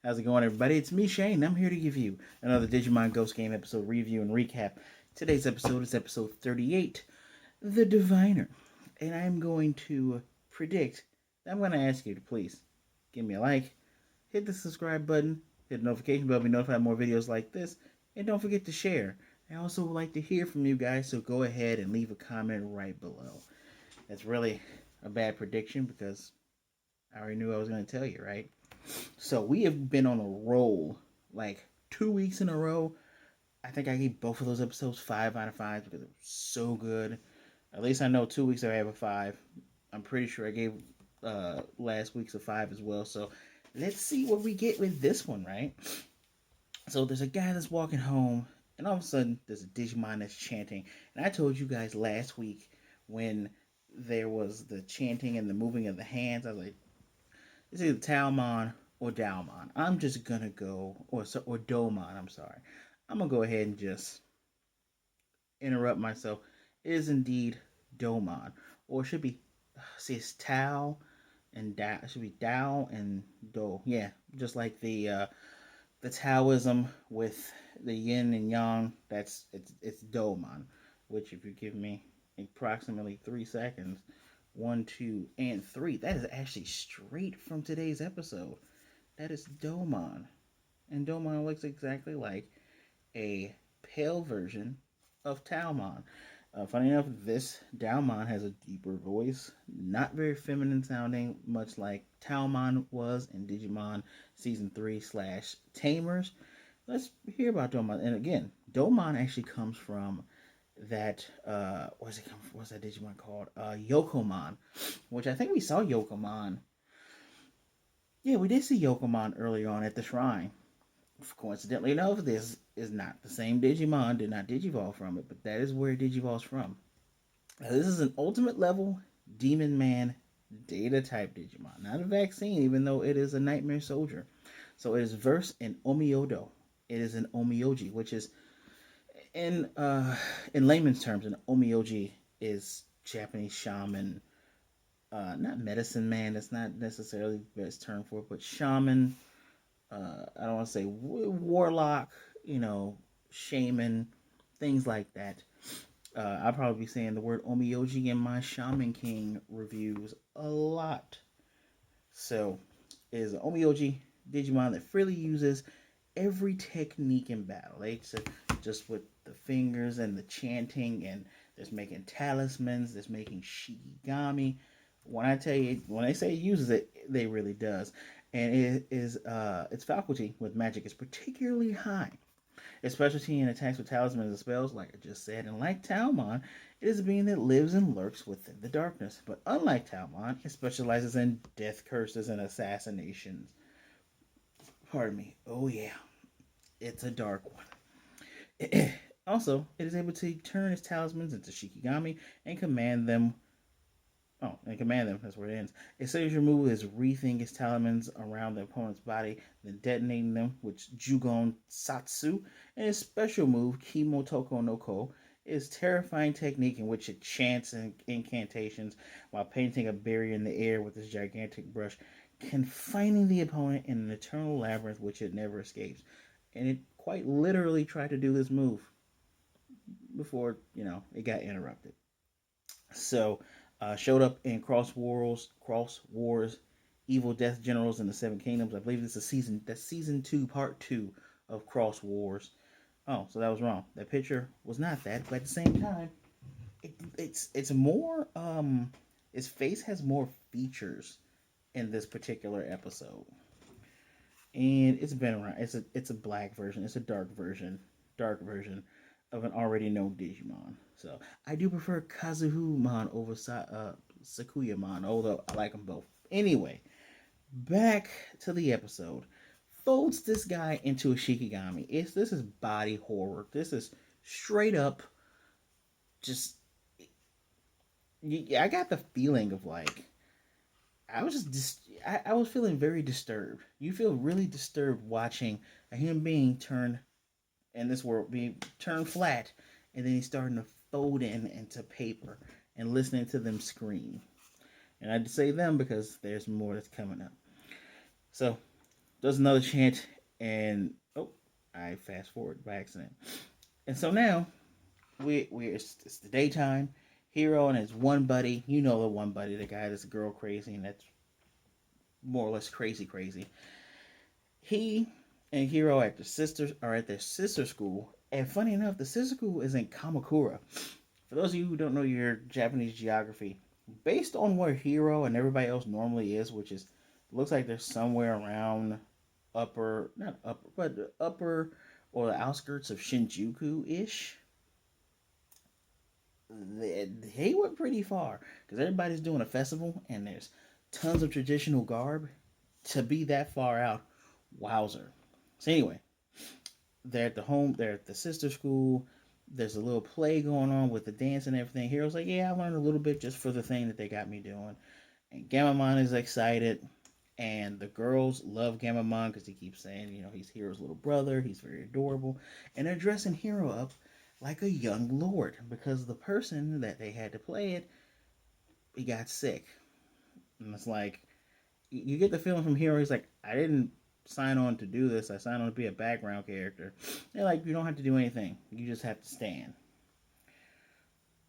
How's it going, everybody? It's me, Shane. I'm here to give you another Digimon Ghost Game episode review and recap. Today's episode is episode 38, The Diviner. And I'm going to predict, I'm going to ask you to please give me a like, hit the subscribe button, hit the notification bell to be notified of more videos like this, and don't forget to share. I also would like to hear from you guys, so go ahead and leave a comment right below. That's really a bad prediction because I already knew I was going to tell you, right? So we have been on a roll, like 2 weeks in a row. I think I gave both of those episodes 5 out of 5 because it was so good. At least I know 2 weeks I have a 5. I'm pretty sure I gave last week's a 5 as well. So let's see what we get with this one, right? So there's a guy that's walking home, and all of a sudden there's a Digimon that's chanting. And I told you guys last week when there was the chanting and the moving of the hands, I was like, it's either Talmon or Dalmon. I'm just gonna go, or Domon. I'm sorry. I'm gonna go ahead and just interrupt myself. It is indeed Domon, or it should be. See, it's Tao and Da. It should be Dao and Do. Yeah, just like the Taoism with the Yin and Yang. It's Domon. Which, if you give me approximately 3 seconds, 1, 2, and 3. That is actually straight from today's episode. That is Domon. And Domon looks exactly like a pale version of Talmon. Funny enough, this Dalmon has a deeper voice, not very feminine sounding, much like Talmon was in Digimon Season 3 slash Tamers. Let's hear about Domon. And again, Domon actually comes from that what's that Digimon called? Yokomon, which I think we saw Yokomon. Yeah, we did see Yokomon early on at the shrine. Coincidentally enough, this is not the same Digimon. Did not Digivolve from it, but that is where it Digivolves from. Now, this is an ultimate level Demon Man Data type Digimon, not a vaccine, even though it is a Nightmare Soldier. So it is versed in Omyodo. It is an onmyoji, which is in layman's terms, an onmyoji is Japanese shaman, not medicine man. That's not necessarily the best term for it, but shaman. I don't want to say warlock, shaman, things like that. I'll probably be saying the word onmyoji in my Shaman King reviews a lot. So, it is an onmyoji Digimon that freely uses every technique in battle. Just with the fingers and the chanting, and there's making talismans, there's making shikigami. When I tell you, when they say it uses it, they really does. And it is its faculty with magic is particularly high. Its specialty in attacks with talismans and spells, like I just said, and like Talmon, it is a being that lives and lurks within the darkness. But unlike Talmon, it specializes in death curses and assassinations. Pardon me. Oh yeah, it's a dark one. Also, it is able to turn its talismans into Shikigami and command them. Oh, and command them. That's where it ends. Its signature move is wreathing its talismans around the opponent's body, then detonating them with Jugon Satsu. And its special move, Kimotoko no Ko, is terrifying technique in which it chants incantations while painting a barrier in the air with its gigantic brush, confining the opponent in an eternal labyrinth which it never escapes. And it quite literally tried to do this move before, it got interrupted. So, showed up in Cross Wars, Evil Death Generals in the Seven Kingdoms. I believe this is season 2, part 2 of Cross Wars. Oh, so that was wrong. That picture was not that, but at the same time, it's more. His face has more features in this particular episode, and it's been around. It's a black version. It's a dark version of an already known Digimon. So I do prefer Kazuhumon over Sakuyamon, although I like them both. Anyway, back to the episode. Folds this guy into a Shikigami. This is body horror. This is straight up just. I got the feeling of like I was I was feeling very disturbed. You feel really disturbed watching a human being turn in this world being turned flat, and then he's starting to fold into paper and listening to them scream. And I'd say them because there's more that's coming up. So does another chant, and oh, I fast forward by accident. And so now it's the daytime. Hiro and his one buddy, you know the one buddy, the guy that's girl crazy and that's more or less crazy. He and Hiro at their sisters are at their sister school, and funny enough, the sister school is in Kamakura. For those of you who don't know your Japanese geography, based on where Hiro and everybody else normally is, which is looks like they're somewhere around upper, not upper, but upper or the outskirts of Shinjuku ish. They went pretty far because everybody's doing a festival and there's tons of traditional garb. To be that far out, wowzer. So anyway, they're at the home. They're at the sister school. There's a little play going on with the dance and everything. Hero's like, yeah, I learned a little bit just for the thing that they got me doing. And Gammamon is excited. And the girls love Gammamon because he keeps saying, he's Hero's little brother. He's very adorable. And they're dressing Hero up like a young lord because the person that they had to play it, he got sick. And it's like, you get the feeling from Hero, he's like, I didn't sign on to do this. I signed on to be a background character. They're like, you don't have to do anything. You just have to stand.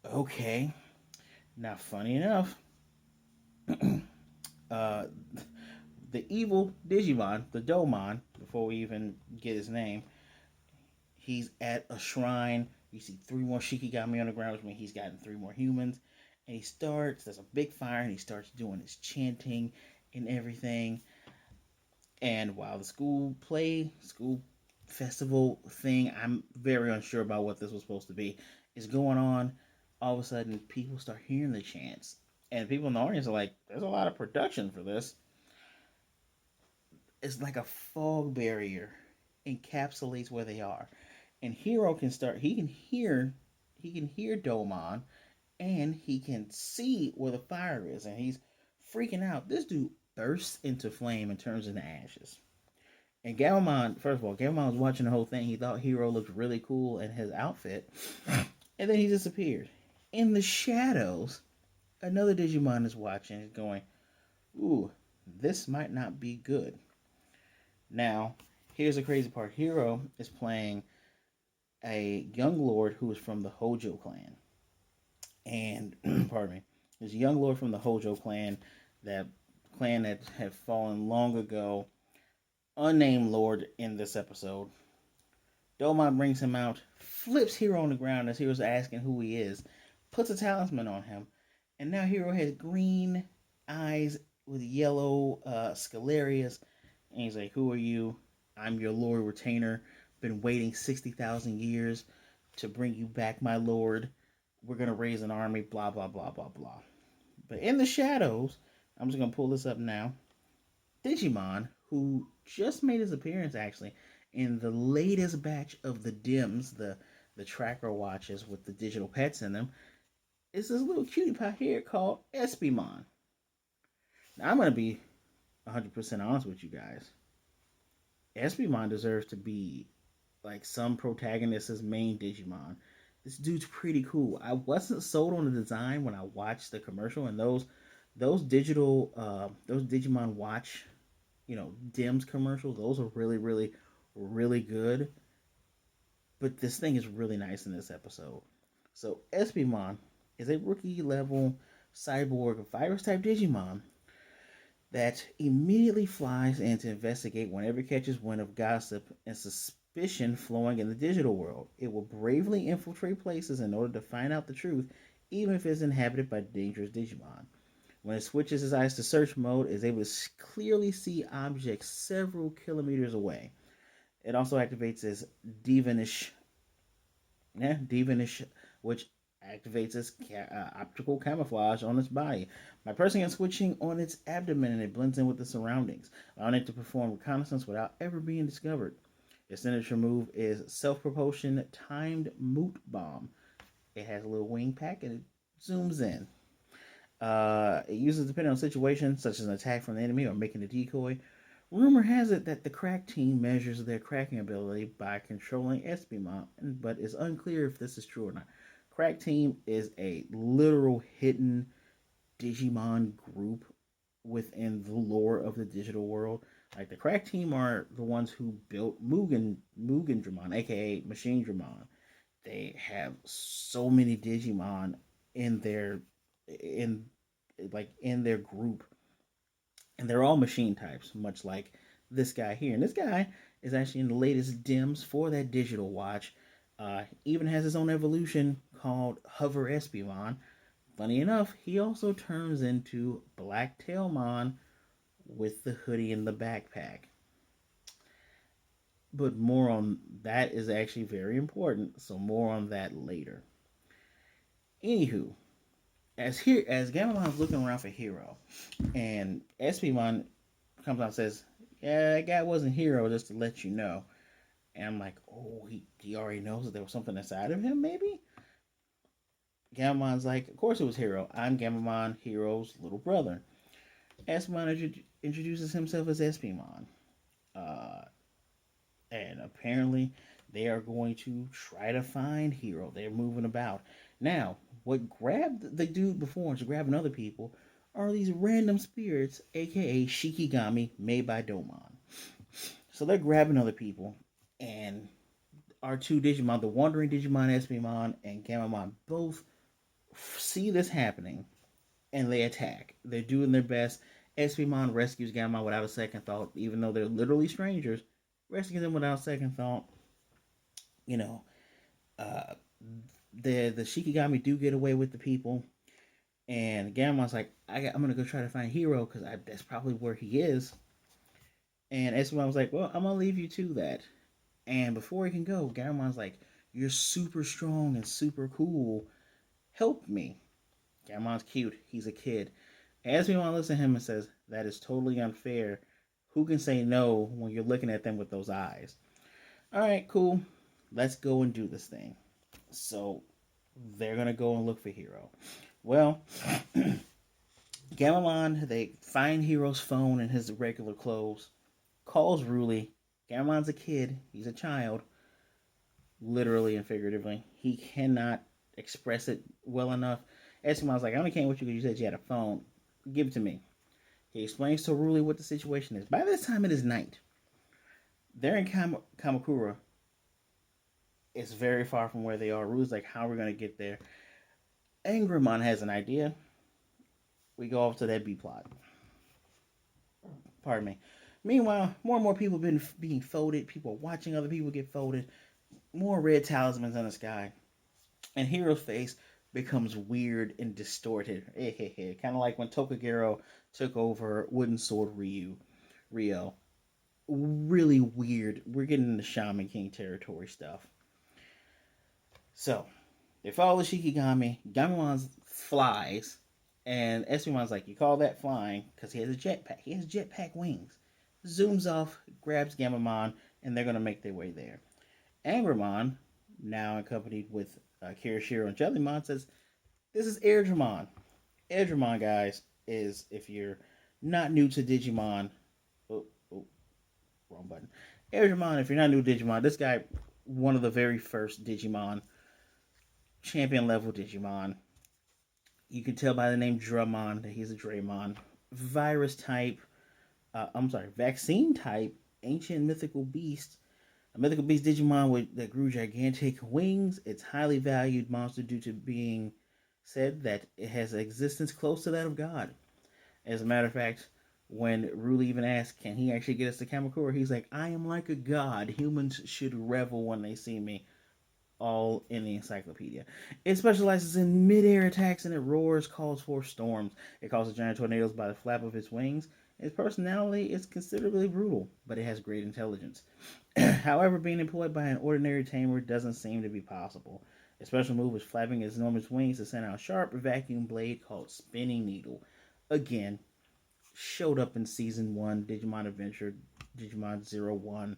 Okay. Now, funny enough, uh, the evil Digimon, the Domon, before we even get his name, he's at a shrine. You see three more Shikigami on the ground, which means he's gotten three more humans. And there's a big fire, and he starts doing his chanting and everything. And while the school festival thing, I'm very unsure about what this was supposed to be, is going on, all of a sudden people start hearing the chants. And people in the audience are like, there's a lot of production for this. It's like a fog barrier encapsulates where they are. And Hero can start he can hear Domon and he can see where the fire is and he's freaking out. This dude bursts into flame and turns into ashes. And Gammamon, first of all, Gammamon was watching the whole thing. He thought Hero looked really cool in his outfit. And then he disappeared. In the shadows, another Digimon is watching and going, ooh, this might not be good. Now, here's the crazy part. Hero is playing a young lord who is from the Hojo Clan. And, pardon me, there's a young lord from the Hojo Clan, that clan that had fallen long ago, unnamed lord in this episode. Domon brings him out, flips Hero on the ground as Hero's asking who he is, puts a talisman on him, and now Hero has green eyes with yellow scalarius, and he's like, who are you? I'm your lord retainer. Been waiting 60,000 years to bring you back, my lord. We're going to raise an army, blah, blah, blah, blah, blah. But in the shadows, I'm just going to pull this up now. Digimon, who just made his appearance actually in the latest batch of the DIMS, the tracker watches with the digital pets in them, is this little cutie pie here called Espimon. Now, I'm going to be 100% honest with you guys. Espimon deserves to be like some protagonist's main Digimon. This dude's pretty cool. I wasn't sold on the design when I watched the commercial, and those Digimon Watch, Dims commercials. Those are really, really, really good. But this thing is really nice in this episode. So Espimon is a rookie level cyborg virus type Digimon that immediately flies in to investigate whenever it catches wind of gossip and suspicion flowing in the digital world. It will bravely infiltrate places in order to find out the truth, even if it's inhabited by dangerous Digimon. When it switches its eyes to search mode, it is able to clearly see objects several kilometers away. It also activates its Divinish, which activates its optical camouflage on its body. By pressing and switching on its abdomen, it blends in with the surroundings, allowing it to perform reconnaissance without ever being discovered. Its signature move is self-propulsion timed moot bomb. It has a little wing pack and it zooms in. It uses depending on situation, such as an attack from the enemy or making a decoy. Rumor has it that the crack team measures their cracking ability by controlling Espimon, but it's unclear if this is true or not. Crack Team is a literal hidden Digimon group within the lore of the digital world. Like the crack team are the ones who built Mugen Dramon, aka Machine Dramon. They have so many Digimon in their in in their group, and they're all machine types, much like this guy here. And this guy is actually in the latest DIMS for that digital watch. Even has his own evolution called Hover Espimon. Funny enough, he also turns into Black Tailmon with the hoodie and the backpack. But more on that is actually very important, so more on that later. Anywho, as Gammamon's looking around for Hiro, and Espimon comes out and says, "Yeah, that guy wasn't Hiro, just to let you know." And I'm like, "Oh, he already knows that there was something inside of him, maybe." Gammamon's like, "Of course it was Hiro. I'm Gammamon, Hiro's little brother." Espimon introduces himself as Espimon. Uh, and apparently they are going to try to find Hiro. They're moving about. Now, what grabbed the dude before and grabbing other people are these random spirits, aka Shikigami, made by Domon. So they're grabbing other people, and our two Digimon, the Wandering Digimon Espimon and Gammamon, both see this happening, and they attack. They're doing their best. Espimon rescues Gammamon without a second thought, even though they're literally strangers. Rescues them without a second thought. You know, uh, the Shikigami do get away with the people, and Gammon's like, I'm gonna go try to find Hiro because that's probably where he is. And Esmon was like, well, I'm gonna leave you to that. And before he can go, Gammon's like, you're super strong and super cool. Help me. Gammon's cute. He's a kid. Esmon looks at him and says, that is totally unfair. Who can say no when you're looking at them with those eyes? All right, cool. Let's go and do this thing. So they're gonna go and look for Hiro. Well, Gammamon, they find Hiro's phone in his regular clothes, calls Ruli. Gammamon's a kid, he's a child, literally and figuratively. He cannot express it well enough. Esimon's like, I only came with you because you said you had a phone. Give it to me. He explains to Ruli what the situation is. By this time, it is night. They're in Kamakura. It's very far from where they are. Ruli's like, how are we going to get there? Angramon has an idea. We go off to that B plot. Pardon me. Meanwhile, more and more people have been being folded. People are watching other people get folded. More red talismans in the sky. And Hiro's face becomes weird and distorted. Kind of like when Tokagero took over Wooden Sword Rio. Really weird. We're getting into Shaman King territory stuff. So, they follow the Shikigami. Gammamon flies. And Espimon's like, you call that flying? Because he has a jetpack. He has jetpack wings. Zooms off, grabs Gammamon, and they're going to make their way there. Angramon, now accompanied with Kirishiro and Jellymon, says, this is Airdramon. Airdramon, guys, is, if you're not new to Digimon... Oh, wrong button. Airdramon, if you're not new to Digimon, this guy, one of the very first Digimon, champion level Digimon. You can tell by the name Dramon that he's a Draymon. Virus type, vaccine type, ancient mythical beast. A mythical beast Digimon that grew gigantic wings. It's highly valued monster due to being said that it has an existence close to that of God. As a matter of fact, when Ruli even asks, can he actually get us to Kamakura? He's like, I am like a god. Humans should revel when they see me. All in the encyclopedia. It specializes in mid-air attacks and it roars, calls forth storms. It causes giant tornadoes by the flap of its wings. Its personality is considerably brutal, but it has great intelligence. However, being employed by an ordinary tamer doesn't seem to be possible. Its special move is flapping its enormous wings to send out a sharp vacuum blade called Spinning Needle. Again, showed up in Season 1, Digimon Adventure, Digimon 01.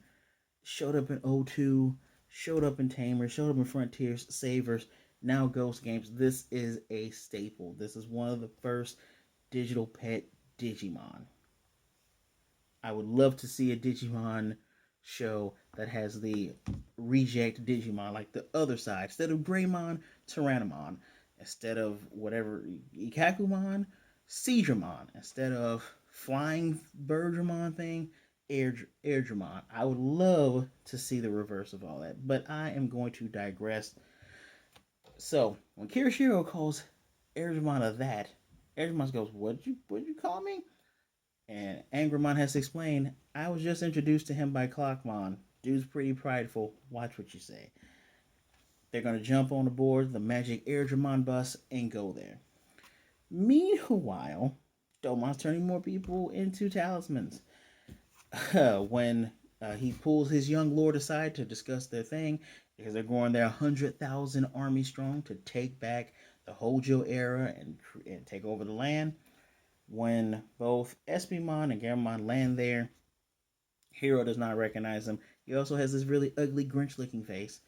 Showed up in 02. Showed up in Tamers, showed up in Frontiers, Savers, now Ghost Games. This is a staple. This is one of the first digital pet Digimon. I would love to see a Digimon show that has the reject Digimon, like the other side. Instead of Greymon, Tyrannomon. Instead of whatever, Ikakumon, Seedramon. Instead of flying Birdramon thing, Airdramon. I would love to see the reverse of all that, but I am going to digress. So when Kirishiro calls Airdramon a that, Airdramon goes, What'd you call me?" And Angramon has to explain, "I was just introduced to him by Clockmon. Dude's pretty prideful. Watch what you say." They're gonna jump on the board, the magic Airdramon bus, and go there. Meanwhile, Domon's turning more people into talismans. When he pulls his young lord aside to discuss their thing, because they're going there 100,000 army strong to take back the Hojo era and take over the land. When both Espimon and Gammamon land there, Hiro does not recognize them. He also has this really ugly Grinch looking face,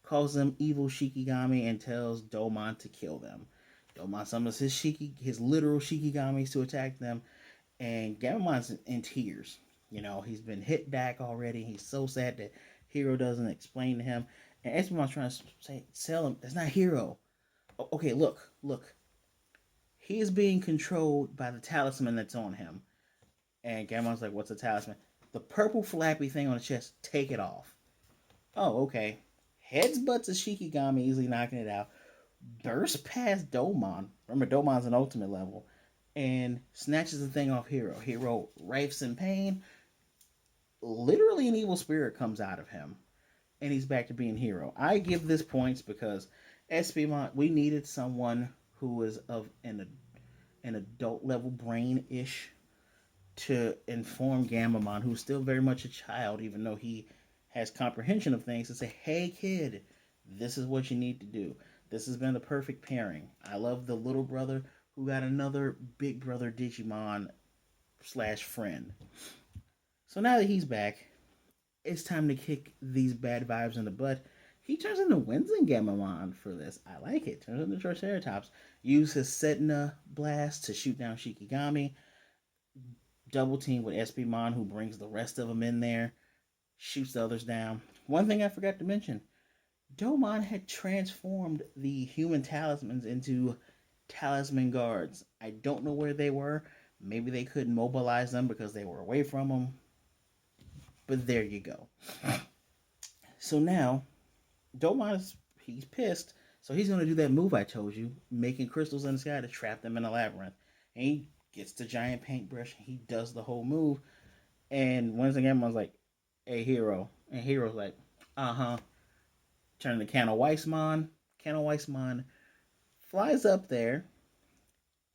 calls them evil Shikigami, and tells Domon to kill them. Domon summons his literal Shikigamis to attack them, and Gammamon's in tears. He's been hit back already. He's so sad that Hiro doesn't explain to him. And Espimon's trying to tell him, that's not Hiro. Okay, look. He is being controlled by the talisman that's on him. And Gammamon's like, what's the talisman? The purple flappy thing on the chest, take it off. Oh, okay. Heads butts a Shikigami, easily knocking it out. Bursts past Domon. Remember, Domon's an ultimate level. And snatches the thing off Hiro. Hiro writhes in pain. Literally an evil spirit comes out of him. And he's back to being Hiro. I give this points because Espimon, we needed someone who was of an adult level brain ish to inform Gammamon, who's still very much a child, even though he has comprehension of things, to say, "Hey kid, this is what you need to do. This has been the perfect pairing. I love the little brother who got another big brother Digimon slash friend." So now that he's back, it's time to kick these bad vibes in the butt. He turns into Winston Gammamon for this. I like it. Turns into Triceratops. Use his Sedna blast to shoot down Shikigami. Double team with Espimon, who brings the rest of them in there. Shoots the others down. One thing I forgot to mention, Domon had transformed the human talismans into talisman guards. I don't know where they were. Maybe they couldn't mobilize them because they were away from them. But there you go. So now, he's pissed. So he's going to do that move I told you, making crystals in the sky to trap them in a labyrinth. And he gets the giant paintbrush. He does the whole move. And once again, I was like, "Hey, Hiro." And Hiro's like, "Uh-huh." Turning to Cano Weissmon. Cano Weissmon flies up there,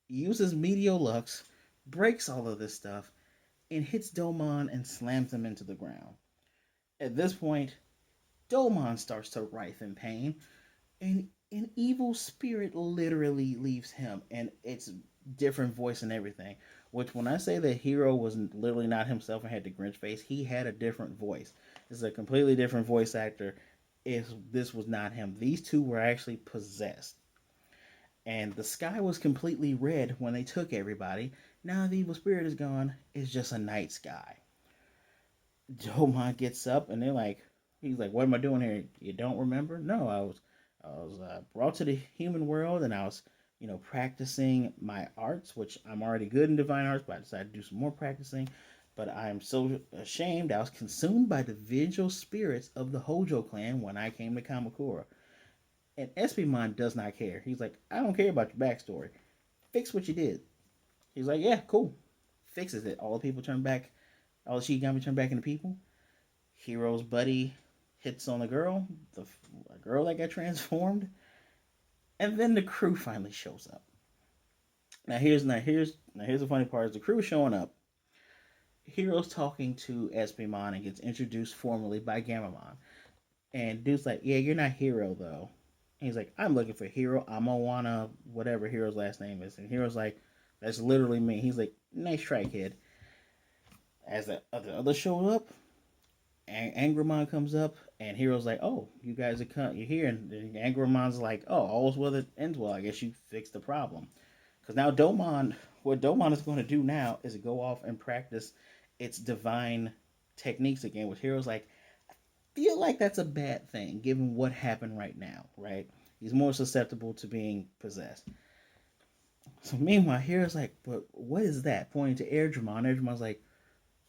uses Meteolux, breaks all of this stuff, and hits Domon and slams him into the ground. At this point, Domon starts to writhe in pain, and an evil spirit literally leaves him, and it's different voice and everything. Which, when I say that Hiro was literally not himself and had the Grinch face, he had a different voice. This is a completely different voice actor. If this was not him, these two were actually possessed. And the sky was completely red when they took everybody. Now the evil spirit is gone. It's just a night sky. Domon gets up and he's like, "What am I doing here? You don't remember?" "No, I was brought to the human world, and I was, practicing my arts, which I'm already good in divine arts, but I decided to do some more practicing. But I'm so ashamed. I was consumed by the vengeful spirits of the Hojo Clan when I came to Kamakura." And Espimon does not care. He's like, "I don't care about your backstory. Fix what you did." He's like, "Yeah, cool." Fixes it. All the people turn back. All the Shikigami turn back into people. Hiro's buddy hits on the girl, the girl that got transformed, and then the crew finally shows up. Here's the funny part: is the crew showing up. Hiro's talking to Espimon and gets introduced formally by Gammamon. And dude's like, "Yeah, you're not Hiro though." And he's like, "I'm looking for Hiro Amawana, whatever Hiro's last name is." And Hiro's like, "That's literally me." He's like, "Nice try, kid." As the others show up, Angramon comes up, and Hiro's like, "Oh, you guys you're here." And Angramon's like, "Oh, all's well that ends well. I guess you fixed the problem." Because now what Domon is going to do now is go off and practice its divine techniques again. With Hiro's like, I feel like that's a bad thing given what happened right now, right? He's more susceptible to being possessed. So meanwhile, Hiro's like, "But what is that?" Pointing to Airdramon. Airdramon's like,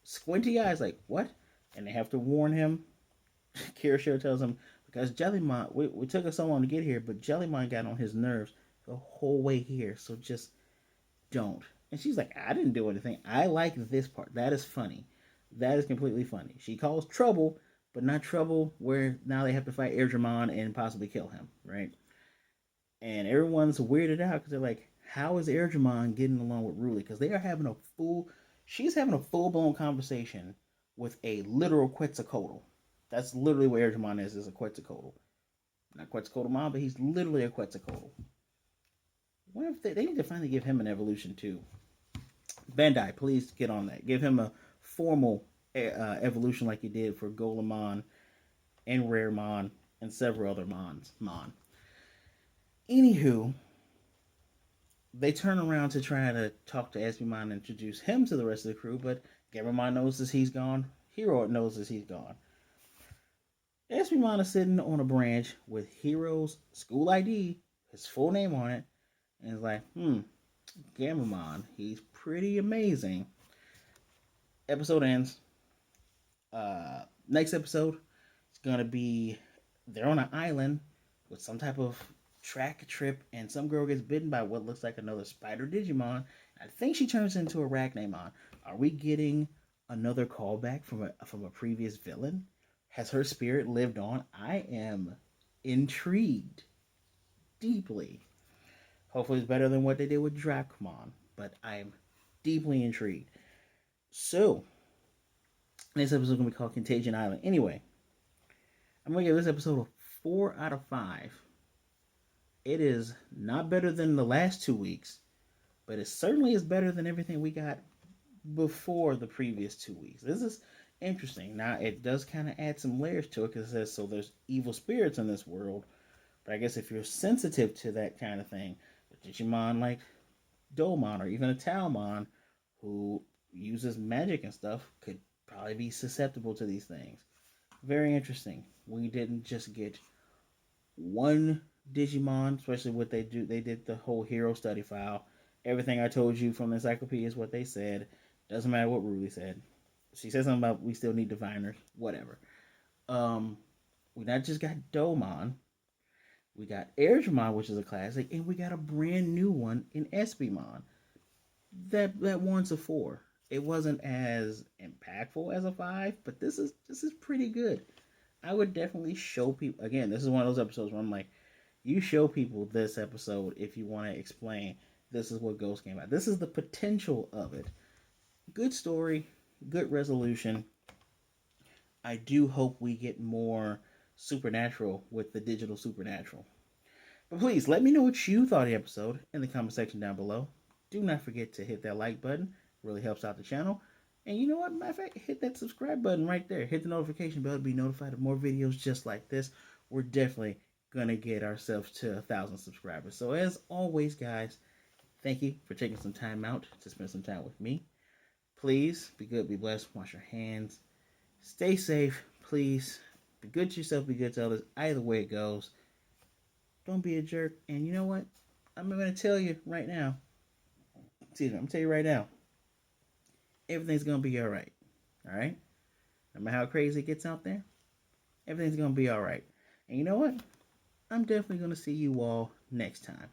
squinty eyes, like, what? And they have to warn him. Kirishiro tells him, because Jellymon, we took us so long to get here, but Jellymon got on his nerves the whole way here, so just don't. And she's like, I didn't do anything. I like this part. That is funny. That is completely funny. She calls trouble, but not trouble where now they have to fight Airdramon and possibly kill him, right? And everyone's weirded out because they're like, how is Airdramon getting along with Ruli? Because they are having a she's having a full blown conversation with a literal Quetzalcoatl. That's literally what Airdramon is a Quetzalcoatl. Not Quetzalcoatlmon, but he's literally a Quetzalcoatl. What if they need to finally give him an evolution too? Bandai, please get on that. Give him a formal evolution like you did for Golemon and Raremon and several other Mon. Anywho, they turn around to try to talk to Espimon and introduce him to the rest of the crew, but Gammamon knows that he's gone. Hiro knows that he's gone. Espimon is sitting on a branch with Hiro's school ID, his full name on it, and is like, Gammamon, he's pretty amazing. Episode ends. Next episode, it's gonna be they're on an island with some type of track trip, and some girl gets bitten by what looks like another spider Digimon. I think she turns into a Arachnamon. Are we getting another callback from a previous villain? Has her spirit lived on? I am intrigued deeply. Hopefully, it's better than what they did with Dracmon, but I'm deeply intrigued. So, this episode is going to be called Contagion Island. Anyway, I'm going to give this episode a 4 out of 5. It is not better than the last 2 weeks, but it certainly is better than everything we got before the previous 2 weeks. This is interesting. Now, it does kind of add some layers to it because it says, so there's evil spirits in this world. But I guess if you're sensitive to that kind of thing, a Digimon like Domon or even a Talmon who uses magic and stuff could probably be susceptible to these things. Very interesting. We didn't just get one Digimon, especially what they do. They did the whole hero study file. Everything I told you from the encyclopedia is what they said. Doesn't matter what Ruli said. She said something about we still need diviners. Whatever. We not just got Domon. We got Airdramon, which is a classic, and we got a brand new one in Espimon. That one's a 4. It wasn't as impactful as a 5, but this is pretty good. I would definitely show people. Again, this is one of those episodes where I'm like, you show people this episode if you want to explain this is what Ghost came out. This is the potential of it. Good story, good resolution. I do hope we get more supernatural with the digital supernatural. But please let me know what you thought of the episode in the comment section down below. Do not forget to hit that like button. It really helps out the channel. And you know what? Matter of fact, hit that subscribe button right there. Hit the notification bell to be notified of more videos just like this. We're definitely going to get ourselves to 1,000 subscribers. So as always, guys, thank you for taking some time out to spend some time with me. Please be good, be blessed, wash your hands. Stay safe, please. Be good to yourself, be good to others. Either way it goes. Don't be a jerk. And you know what? I'm going to tell you right now. I'm going to tell you right now. Everything's going to be all right. All right? No matter how crazy it gets out there, everything's going to be all right. And you know what? I'm definitely going to see you all next time.